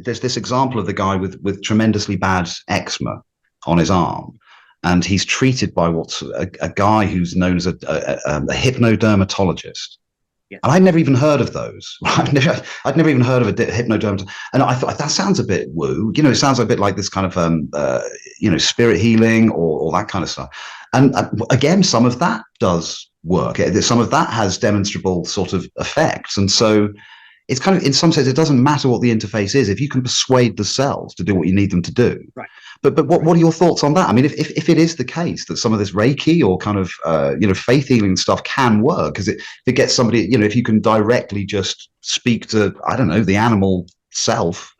there's this example of the guy with tremendously bad eczema on his arm, and he's treated by what's a guy who's known as a hypnodermatologist. Yes. And I'd never even heard of those. I'd never even heard of a hypnodermatologist. And I thought that sounds a bit woo. You know, it sounds a bit like this kind of, you know, spirit healing or that kind of stuff. And again, some of that does work. Some of that has demonstrable sort of effects. And so it's kind of, in some sense, it doesn't matter what the interface is if you can persuade the cells to do what you need them to do. Right. But what are your thoughts on that? I mean, if it is the case that some of this Reiki or kind of you know, faith healing stuff can work, because if it gets somebody, you know, if you can directly just speak to, I don't know, the animal self.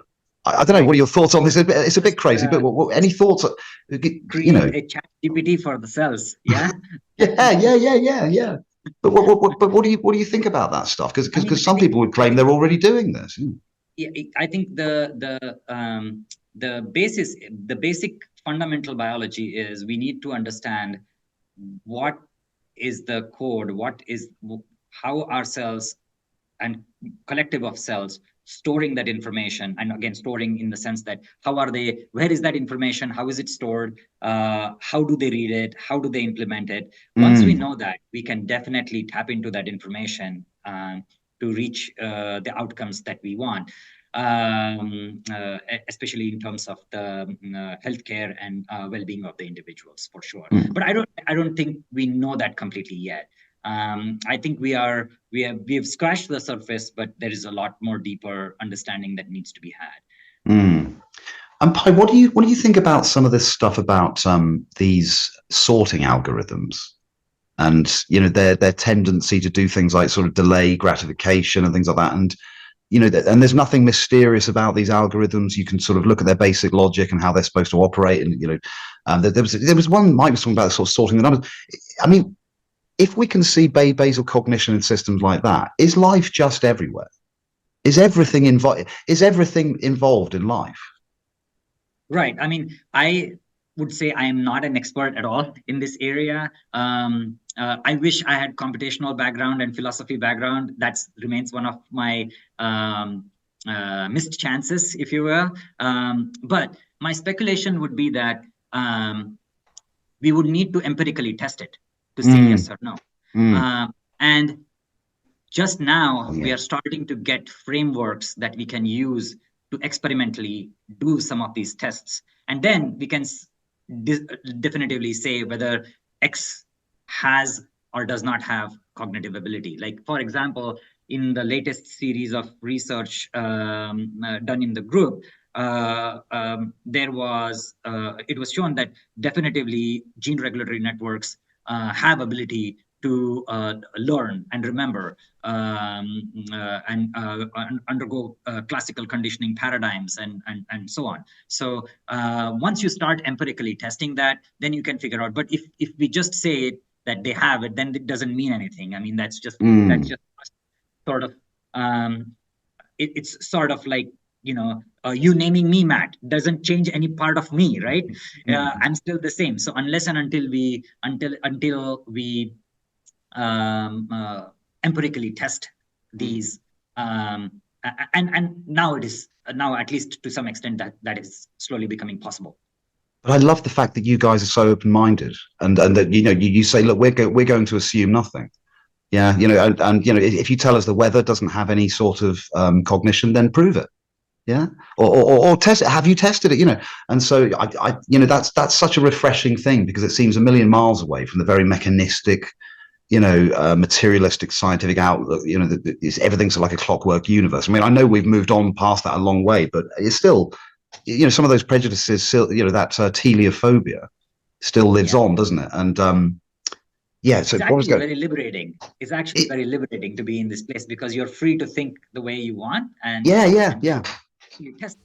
I don't know. What are your thoughts on this? It's a bit crazy, but any thoughts? Create you know, a chat GPT for the cells. Yeah. yeah. But what do you think about that stuff? Because some people would claim they're already doing this. Yeah, I think the basic fundamental biology is we need to understand what is the code, how our cells and collective of cells storing that information, and again storing in the sense that where is that information, how is it stored, how do they read it, how do they implement it. Once we know that, we can definitely tap into that information to reach the outcomes that we want, especially in terms of the healthcare and well-being of the individuals, for sure. But I don't think we know that completely yet. I think we have scratched the surface, but there is a lot more deeper understanding that needs to be had. And Pai, what do you think about some of this stuff about these sorting algorithms, and you know their tendency to do things like sort of delay gratification and things like that, and you know, and there's nothing mysterious about these algorithms. You can sort of look at their basic logic and how they're supposed to operate, and you know, there was one Mike was talking about sort of sorting the numbers. I mean, if we can see basal cognition in systems like that, is life just everywhere? Is everything involved in life? Right. I mean, I would say I am not an expert at all in this area. I wish I had computational background and philosophy background. That remains one of my missed chances, if you will. But my speculation would be that we would need to empirically test it to say yes or no. And just now, we are starting to get frameworks that we can use to experimentally do some of these tests. And then we can definitively say whether X has or does not have cognitive ability. Like, for example, in the latest series of research done in the group, it was shown that definitively gene regulatory networks have ability to learn and remember and undergo classical conditioning paradigms and so on. So once you start empirically testing that, then you can figure out. But if we just say that they have it, then it doesn't mean anything. I mean, that's just sort of it's sort of like, you know, you naming me Matt doesn't change any part of me, right? I'm still the same. So unless and until we empirically test these, and now at least to some extent that is slowly becoming possible. But I love the fact that you guys are so open-minded, and that, you know, you say, look, we're going to assume nothing. Yeah, you know, and you know, if you tell us the weather doesn't have any sort of cognition, then prove it. Yeah, or test it. Have you tested it? You know, and so I you know, that's such a refreshing thing, because it seems a million miles away from the very mechanistic, you know, materialistic scientific outlook. You know, everything's like a clockwork universe. I mean, I know we've moved on past that a long way, but it's still, you know, some of those prejudices still, you know, that teleophobia still lives on, doesn't it? And yeah, so it's actually very liberating. It's actually very liberating to be in this place, because you're free to think the way you want, and yeah. You test